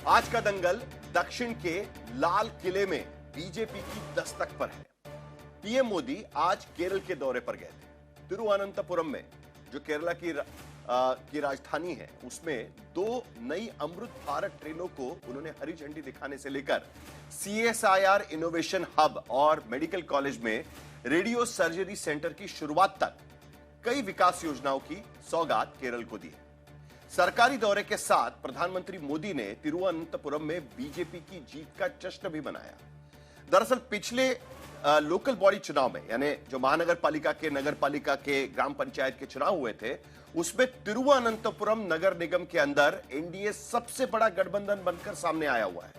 आज का दंगल दक्षिण के लाल किले में बीजेपी की दस्तक पर है। पीएम मोदी आज केरल के दौरे पर गए थे। तिरुवनंतपुरम में, जो केरला की राजधानी है, उसमें 2 नई अमृत भारत ट्रेनों को उन्होंने हरी झंडी दिखाने से लेकर CSIR इनोवेशन हब और मेडिकल कॉलेज में रेडियो सर्जरी सेंटर की शुरुआत तक कई विकास योजनाओं की सौगात केरल को दी है। सरकारी दौरे के साथ प्रधानमंत्री मोदी ने तिरुवनंतपुरम में बीजेपी की जीत का जश्न भी मनाया। दरअसल पिछले लोकल बॉडी चुनाव में, यानी जो महानगर पालिका के, नगर पालिका के, ग्राम पंचायत के चुनाव हुए थे, उसमें तिरुवनंतपुरम नगर निगम के अंदर एनडीए सबसे बड़ा गठबंधन बनकर सामने आया हुआ है।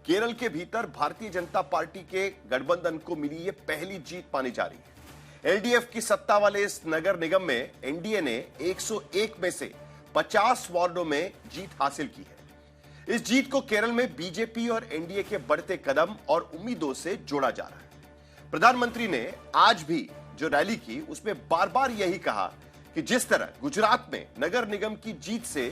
केरल के भीतर भारतीय जनता पार्टी के गठबंधन को मिली यह पहली जीत मानी जा रही है। एलडीएफ की सत्ता वाले इस नगर निगम में एनडीए ने 101 में से 50 वार्डों में जीत हासिल की है। इस जीत को केरल में बीजेपी और एनडीए के बढ़ते कदम और उम्मीदों से जोड़ा जा रहा है। प्रधानमंत्री ने आज भी जो रैली की, उसमें बार बार यही कहा कि जिस तरह गुजरात में नगर निगम की जीत से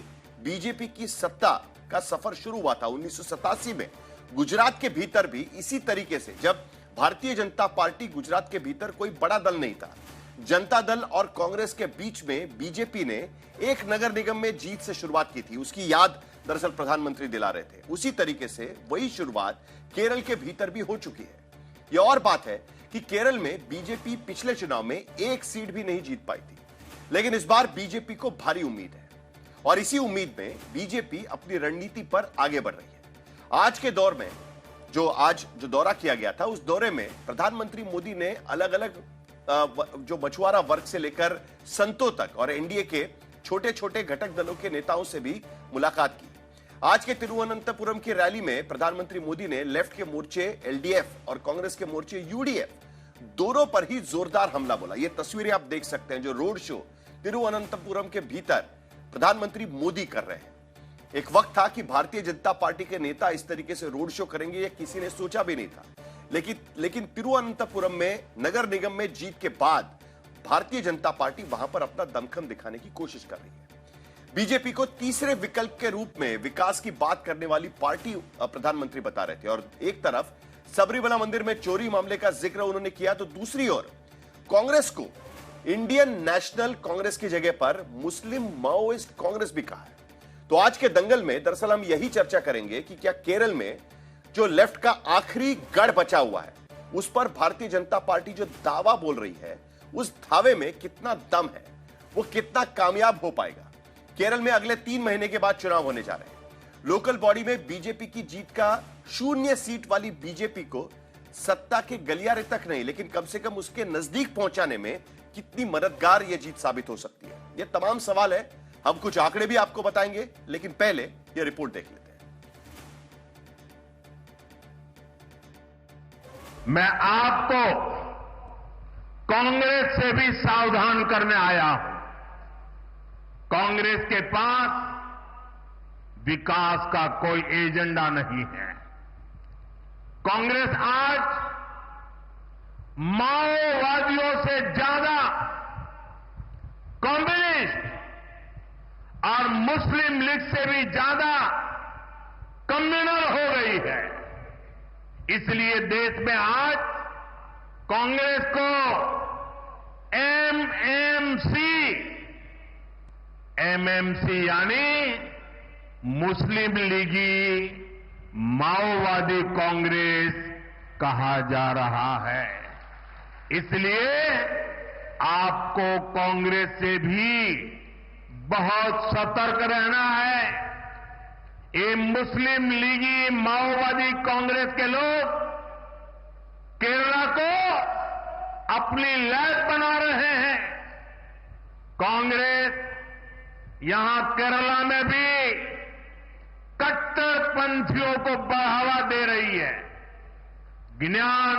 बीजेपी की सत्ता का सफर शुरू हुआ था 1987 में, गुजरात के भीतर भी इसी तरीके से, जब भारतीय जनता पार्टी गुजरात के भीतर कोई बड़ा दल नहीं था, जनता दल और कांग्रेस के बीच में बीजेपी ने एक नगर निगम में जीत से शुरुआत की थी। उसकी याद दरअसल प्रधानमंत्री दिला रहे थे। उसी तरीके से वही शुरुआत केरल के भीतर भी हो चुकी है। यह और बात है कि केरल में बीजेपी पिछले चुनाव में एक सीट भी नहीं जीत पाई थी, लेकिन इस बार बीजेपी को भारी उम्मीद है और इसी उम्मीद में बीजेपी अपनी रणनीति पर आगे बढ़ रही है। आज के दौर में जो दौरा किया गया था, उस दौरे में प्रधानमंत्री मोदी ने अलग अलग जो मछुआरा वर्ग से लेकर संतों तक और एनडीए के छोटे छोटे घटक दलों के नेताओं से भी मुलाकात की। आज के तिरुवनंतपुरम की रैली में प्रधानमंत्री मोदी ने लेफ्ट के मोर्चे एलडीएफ और कांग्रेस के मोर्चे यूडीएफ दोनों पर ही जोरदार हमला बोला। ये तस्वीरें आप देख सकते हैं, जो रोड शो तिरुवनंतपुरम के भीतर प्रधानमंत्री मोदी कर रहे हैं। एक वक्त था कि भारतीय जनता पार्टी के नेता इस तरीके से रोड शो करेंगे, ये किसी ने सोचा भी नहीं था। लेकिन तिरुवनंतपुरम में नगर निगम में जीत के बाद भारतीय जनता पार्टी वहां पर अपना दमखम दिखाने की कोशिश कर रही है। बीजेपी को तीसरे विकल्प के रूप में विकास की बात करने वाली पार्टी प्रधानमंत्री बता रहे थे, और एक तरफ सबरीमला मंदिर में चोरी मामले का जिक्र उन्होंने किया, तो दूसरी ओर कांग्रेस को इंडियन नेशनल कांग्रेस की जगह पर मुस्लिम माओइस्ट कांग्रेस भी कहा है। तो आज के दंगल में दरअसल हम यही चर्चा करेंगे कि क्या केरल में जो लेफ्ट का आखिरी गढ़ बचा हुआ है, उस पर भारतीय जनता पार्टी जो दावा बोल रही है, उस दावे में कितना दम है, वो कितना कामयाब हो पाएगा। केरल में अगले 3 महीने के बाद चुनाव होने जा रहे हैं। लोकल बॉडी में बीजेपी की जीत का 0 सीट वाली बीजेपी को सत्ता के गलियारे तक नहीं, लेकिन कम से कम उसके नजदीक पहुंचाने में कितनी मददगार यह जीत साबित हो सकती है, ये तमाम सवाल है। हम कुछ आंकड़े भी आपको बताएंगे, लेकिन पहले यह रिपोर्ट देख लेते हैं। मैं आपको कांग्रेस से भी सावधान करने आया हूं। कांग्रेस के पास विकास का कोई एजेंडा नहीं है। कांग्रेस आज माओवादियों से ज्यादा कम्युनिस्ट और मुस्लिम लीग से भी ज्यादा कम्युनल हो गई है। इसलिए देश में आज कांग्रेस को एमएमसी यानी मुस्लिम लीगी माओवादी कांग्रेस कहा जा रहा है। इसलिए आपको कांग्रेस से भी बहुत सतर्क रहना है। ये मुस्लिम लीगी माओवादी कांग्रेस के लोग केरला को अपनी लैब बना रहे हैं। कांग्रेस यहां केरला में भी कट्टरपंथियों को बढ़ावा दे रही है। ज्ञान,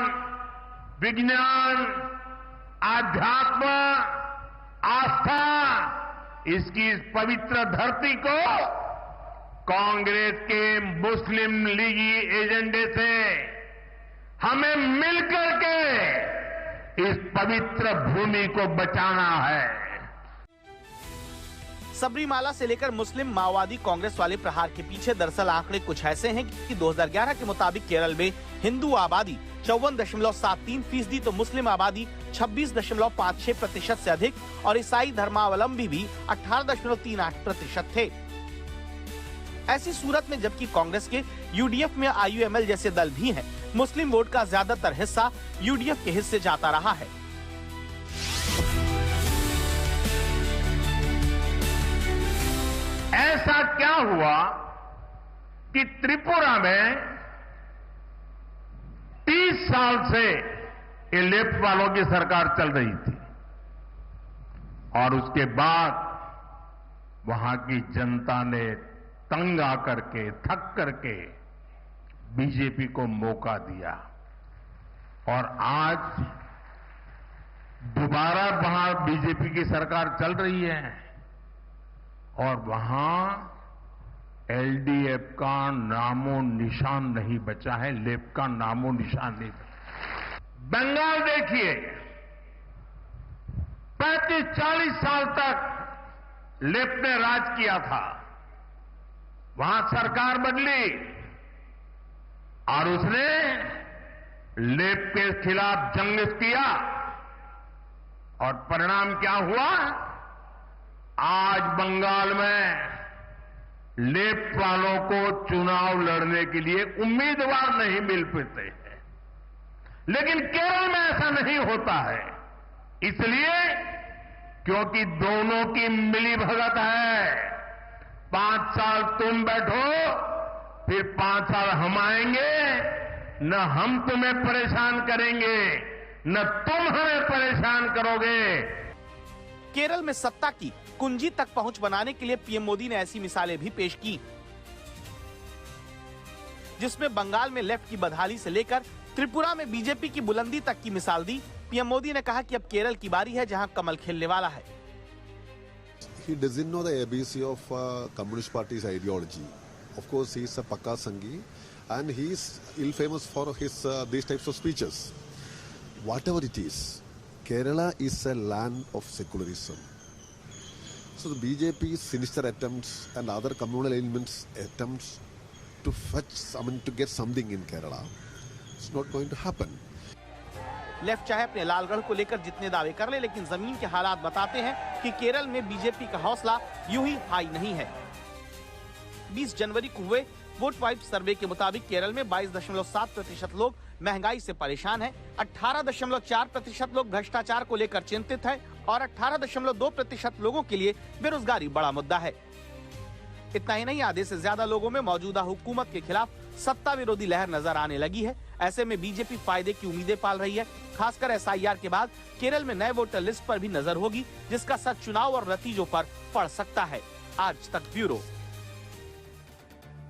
विज्ञान, आध्यात्म, आस्था, इसकी इस पवित्र धरती को कांग्रेस के मुस्लिम लीगी एजेंडे से हमें मिलकर के इस पवित्र भूमि को बचाना है। सबरीमाला से लेकर मुस्लिम माओवादी कांग्रेस वाले प्रहार के पीछे दरअसल आंकड़े कुछ ऐसे हैं कि 2011 के मुताबिक केरल में हिंदू आबादी 54.73% तो मुस्लिम आबादी 26.56% से अधिक और ईसाई धर्मावलंबी भी 18.38% थे। ऐसी सूरत में जबकि कांग्रेस के यूडीएफ में आईयूएमएल जैसे दल भी हैं, मुस्लिम वोट का ज्यादातर हिस्सा यूडीएफ के हिस्से जाता रहा है। ऐसा क्या हुआ कि त्रिपुरा में 30 साल से ये लेफ्ट वालों की सरकार चल रही थी और उसके बाद वहां की जनता ने तंग आकर के, थक करके बीजेपी को मौका दिया और आज दोबारा वहां बीजेपी की सरकार चल रही है और वहां एलडीएफ का नामो निशान नहीं बचा है, लेफ्ट का नामो निशान नहीं बचा। बंगाल देखिए, 35-40 साल तक लेफ्ट ने राज किया था, वहां सरकार बदली और उसने लेफ्ट के खिलाफ जंग किया और परिणाम क्या हुआ? आज बंगाल में लेफ्ट वालों को चुनाव लड़ने के लिए उम्मीदवार नहीं मिल पाते हैं, लेकिन केरल में ऐसा नहीं होता है, इसलिए क्योंकि दोनों की मिलीभगत है। 5 साल तुम बैठो, फिर 5 साल हम आएंगे, न हम तुम्हें परेशान करेंगे न तुम हमें परेशान करोगे। केरल में सत्ता की कुंजी तक पहुंच बनाने के लिए पीएम मोदी ने ऐसी मिसालें भी पेश की, जिसमें बंगाल में लेफ्ट की बदहाली से लेकर त्रिपुरा में बीजेपी की बुलंदी तक की मिसाल दी। पीएम मोदी ने कहा कि अब केरल की बारी है जहां कमल खिलने वाला है। He doesn't know the ABC of Communist Party's ideology. Of course, he is a Pakka Sanghi and he is ill-famous for his these types of speeches. Whatever it is, Kerala is a land of secularism. So the BJP's sinister attempts and other communal elements attempts to fetch, to get something in Kerala, it's not going to happen. Left चाहे अपने लालगढ़ को लेकर जितने दावे कर ले, लेकिन जमीन के हालात बताते हैं कि केरल में बीजेपी का हौसला यूं ही हाई नहीं है। 20 जनवरी को हुए वोट वाइब सर्वे के मुताबिक केरल में 22.7% लोग महंगाई से परेशान हैं, 18.4% लोग भ्रष्टाचार को लेकर चिंतित हैं और 18.2% लोगों के लिए बेरोजगारी बड़ा मुद्दा है। इतना ही नहीं, आधे से ज्यादा लोगों में मौजूदा हुकूमत के खिलाफ सत्ता विरोधी लहर नजर आने लगी है। ऐसे में बीजेपी फायदे की उम्मीदें पाल रही है। खासकर एसआईआर के बाद केरल में नए वोटर लिस्ट पर भी नजर होगी, जिसका असर चुनाव और नतीजों पर पड़ सकता है। आज तक ब्यूरो।